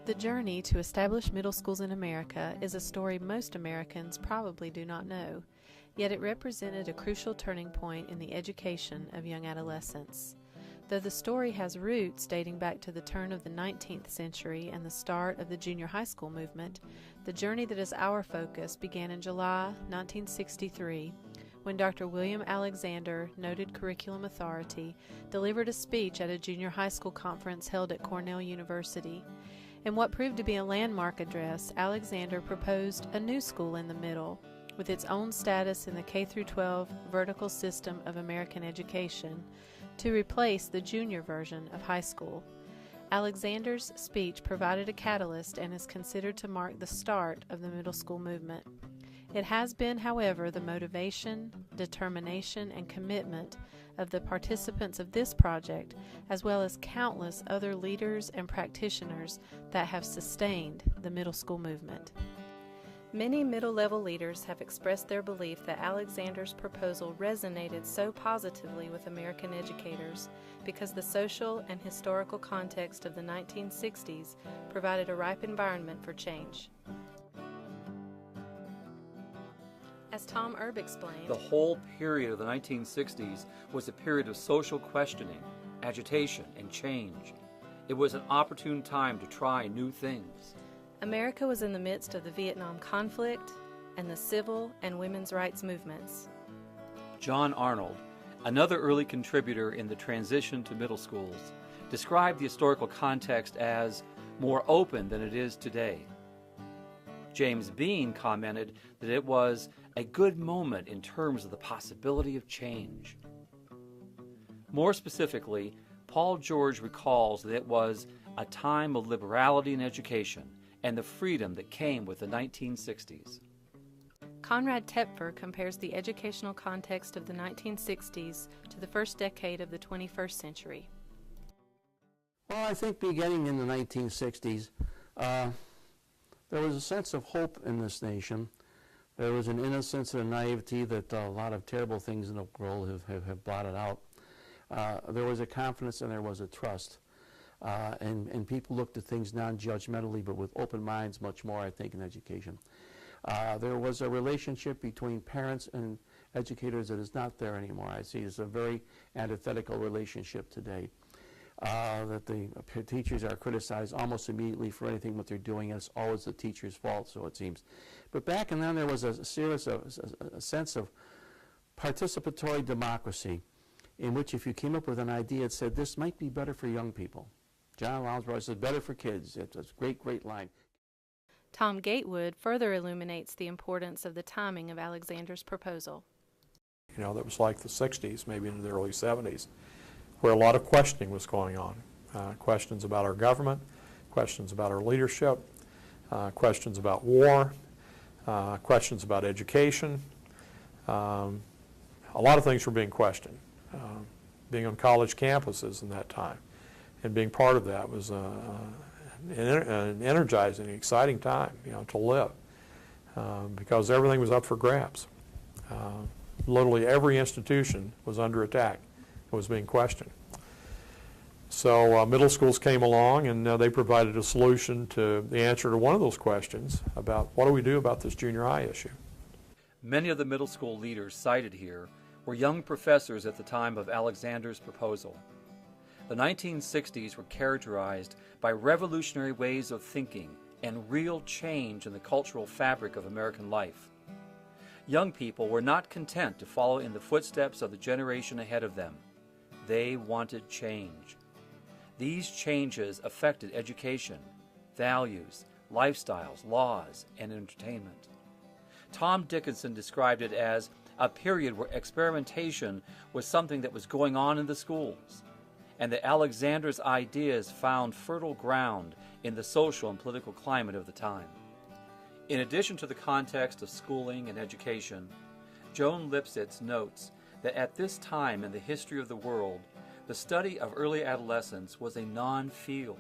The journey to establish middle schools in America is a story most Americans probably do not know, yet it represented a crucial turning point in the education of young adolescents. Though the story has roots dating back to the turn of the 19th century and the start of the junior high school movement, the journey that is our focus began in July 1963 when Dr. William Alexander, noted curriculum authority, delivered a speech at a junior high school conference held at Cornell University. In what proved to be a landmark address, Alexander proposed a new school in the middle, with its own status in the K-12 vertical system of American education, to replace the junior version of high school. Alexander's speech provided a catalyst and is considered to mark the start of the middle school movement. It has been, however, the motivation, determination, and commitment of the participants of this project, as well as countless other leaders and practitioners, that have sustained the middle school movement. Many middle-level leaders have expressed their belief that Alexander's proposal resonated so positively with American educators because the social and historical context of the 1960s provided a ripe environment for change. As Tom Erb explained, the whole period of the 1960s was a period of social questioning, agitation, and change. It was an opportune time to try new things. America was in the midst of the Vietnam conflict and the civil and women's rights movements. John Arnold, another early contributor in the transition to middle schools, described the historical context as more open than it is today. James Bean commented that it was a good moment in terms of the possibility of change. More specifically, Paul George recalls that it was a time of liberality in education and the freedom that came with the 1960s. Conrad Tepfer compares the educational context of the 1960s to the first decade of the 21st century. Well, I think beginning in the 1960s, there was a sense of hope in this nation. There was an innocence and a naivety that a lot of terrible things in the world have blotted out. There was a confidence and there was a trust. And people looked at things non-judgmentally, but with open minds much more, I think, in education. There was a relationship between parents and educators that is not there anymore. I see it's a very antithetical relationship today. That the teachers are criticized almost immediately for anything that they're doing, and it's always the teacher's fault, so it seems. But back then there was a sense of participatory democracy, in which if you came up with an idea, it said, this might be better for young people. John Lounsborough says, better for kids. It's a great, great line. Tom Gatewood further illuminates the importance of the timing of Alexander's proposal. You know, that was like the 60s, maybe into the early 70s, where a lot of questioning was going on. Questions about our government, questions about our leadership, questions about war, questions about education. A lot of things were being questioned. Being on college campuses in that time and being part of that was an energizing, exciting time, you know, to live, because everything was up for grabs. Literally every institution was under attack. Was being questioned. So middle schools came along and they provided a solution to the answer to one of those questions about what do we do about this junior high issue. Many of the middle school leaders cited here were young professors at the time of Alexander's proposal. The 1960s were characterized by revolutionary ways of thinking and real change in the cultural fabric of American life. Young people were not content to follow in the footsteps of the generation ahead of them. They wanted change. These changes affected education, values, lifestyles, laws, and entertainment. Tom Dickinson described it as a period where experimentation was something that was going on in the schools, and that Alexander's ideas found fertile ground in the social and political climate of the time. In addition to the context of schooling and education, Joan Lipsitz notes that at this time in the history of the world, the study of early adolescence was a non-field.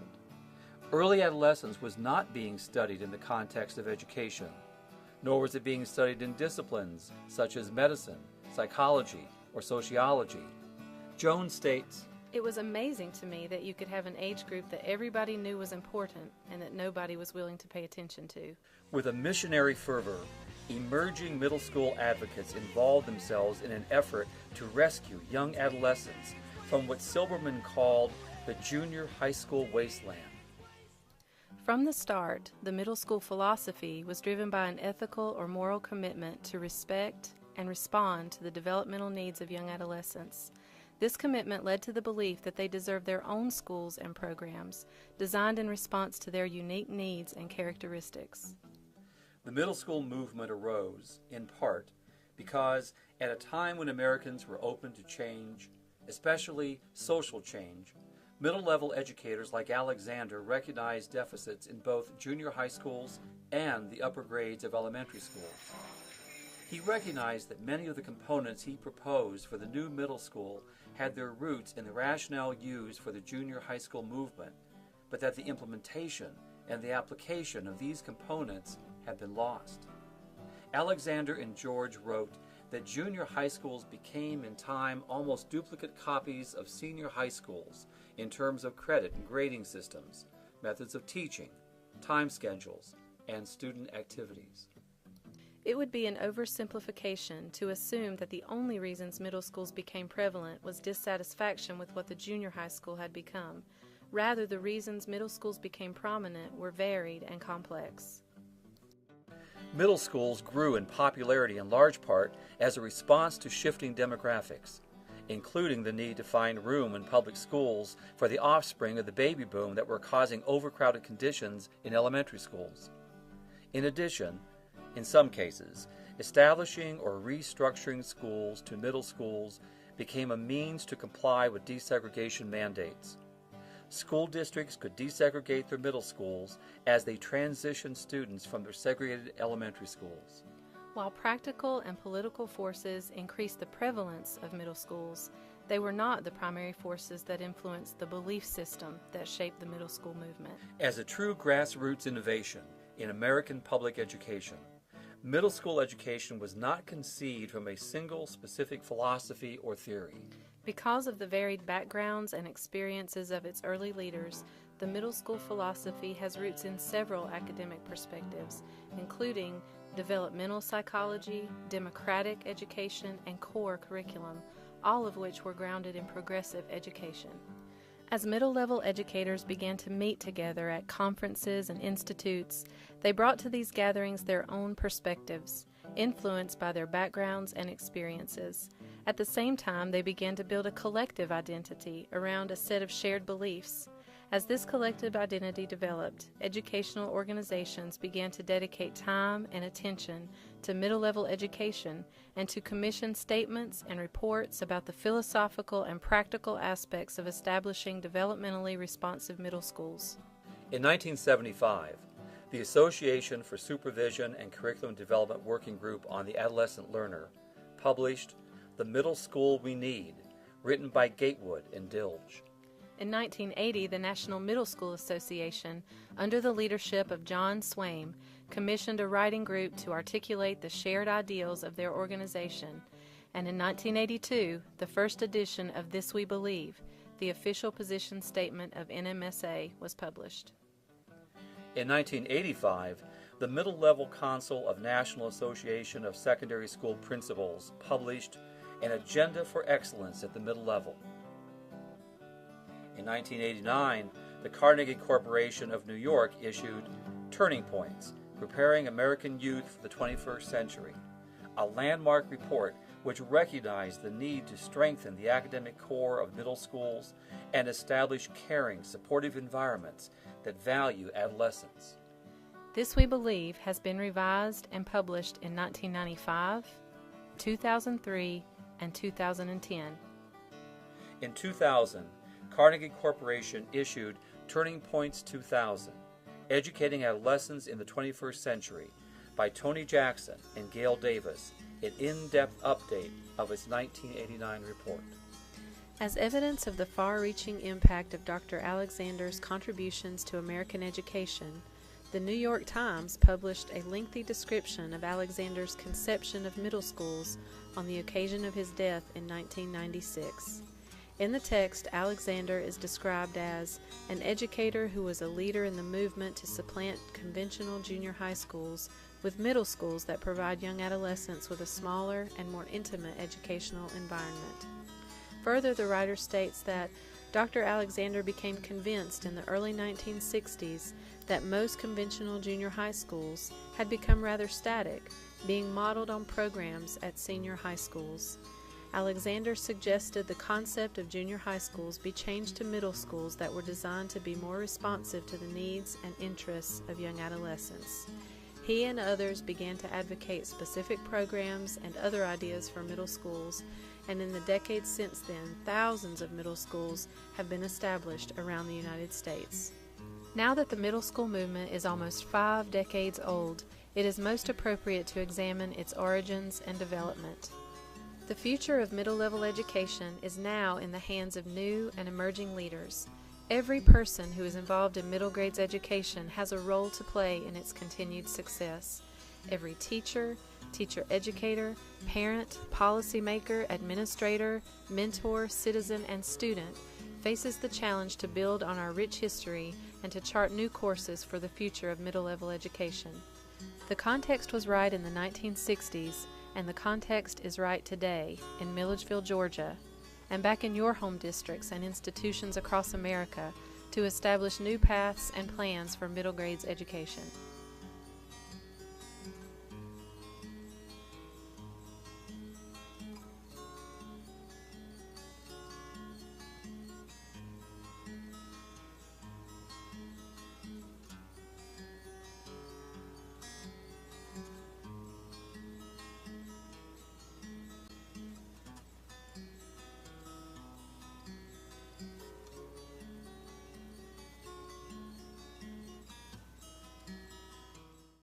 Early adolescence was not being studied in the context of education, nor was it being studied in disciplines such as medicine, psychology, or sociology. Joan states, It was amazing to me that you could have an age group that everybody knew was important and that nobody was willing to pay attention to. With a missionary fervor, emerging middle school advocates involved themselves in an effort to rescue young adolescents from what Silberman called the junior high school wasteland. From the start, the middle school philosophy was driven by an ethical or moral commitment to respect and respond to the developmental needs of young adolescents. This commitment led to the belief that they deserve their own schools and programs, designed in response to their unique needs and characteristics. The middle school movement arose, in part, because at a time when Americans were open to change, especially social change, middle-level educators like Alexander recognized deficits in both junior high schools and the upper grades of elementary schools. He recognized that many of the components he proposed for the new middle school had their roots in the rationale used for the junior high school movement, but that the implementation and the application of these components had been lost. Alexander and George wrote that junior high schools became in time almost duplicate copies of senior high schools in terms of credit and grading systems, methods of teaching, time schedules, and student activities. It would be an oversimplification to assume that the only reasons middle schools became prevalent was dissatisfaction with what the junior high school had become. Rather, the reasons middle schools became prominent were varied and complex. Middle schools grew in popularity in large part as a response to shifting demographics, including the need to find room in public schools for the offspring of the baby boom that were causing overcrowded conditions in elementary schools. In addition, in some cases, establishing or restructuring schools to middle schools became a means to comply with desegregation mandates. School districts could desegregate their middle schools as they transitioned students from their segregated elementary schools. While practical and political forces increased the prevalence of middle schools, they were not the primary forces that influenced the belief system that shaped the middle school movement. As a true grassroots innovation in American public education, middle school education was not conceived from a single specific philosophy or theory. Because of the varied backgrounds and experiences of its early leaders, the middle school philosophy has roots in several academic perspectives, including developmental psychology, democratic education, and core curriculum, all of which were grounded in progressive education. As middle-level educators began to meet together at conferences and institutes, they brought to these gatherings their own perspectives, influenced by their backgrounds and experiences. At the same time, they began to build a collective identity around a set of shared beliefs. As this collective identity developed, educational organizations began to dedicate time and attention to middle-level education and to commission statements and reports about the philosophical and practical aspects of establishing developmentally responsive middle schools. In 1975, the Association for Supervision and Curriculum Development Working Group on the Adolescent Learner published The Middle School We Need, written by Gatewood and Dilge. In 1980, the National Middle School Association, under the leadership of John Swaim, commissioned a writing group to articulate the shared ideals of their organization. And in 1982, the first edition of This We Believe, the official position statement of NMSA, was published. In 1985, the Middle Level Council of National Association of Secondary School Principals published An Agenda for Excellence at the Middle Level. In 1989, the Carnegie Corporation of New York issued Turning Points, Preparing American Youth for the 21st Century, a landmark report which recognized the need to strengthen the academic core of middle schools and establish caring, supportive environments that value adolescence. This We Believe has been revised and published in 1995, 2003, and 2010. In 2000, Carnegie Corporation issued Turning Points 2000, Educating Adolescents in the 21st Century, by Tony Jackson and Gail Davis, an in-depth update of its 1989 report. As evidence of the far-reaching impact of Dr. Alexander's contributions to American education, the New York Times published a lengthy description of Alexander's conception of middle schools on the occasion of his death in 1996. In the text, Alexander is described as an educator who was a leader in the movement to supplant conventional junior high schools with middle schools that provide young adolescents with a smaller and more intimate educational environment. Further, the writer states that Dr. Alexander became convinced in the early 1960s that most conventional junior high schools had become rather static, being modeled on programs at senior high schools. Alexander suggested the concept of junior high schools be changed to middle schools that were designed to be more responsive to the needs and interests of young adolescents. He and others began to advocate specific programs and other ideas for middle schools, and in the decades since then, thousands of middle schools have been established around the United States. Now that the middle school movement is almost 5 decades old, it is most appropriate to examine its origins and development. The future of middle-level education is now in the hands of new and emerging leaders. Every person who is involved in middle grades education has a role to play in its continued success. Every teacher, teacher-educator, parent, policymaker, administrator, mentor, citizen, and student faces the challenge to build on our rich history and to chart new courses for the future of middle-level education. The context was right in the 1960s, and the context is right today in Milledgeville, Georgia, and back in your home districts and institutions across America to establish new paths and plans for middle grades education.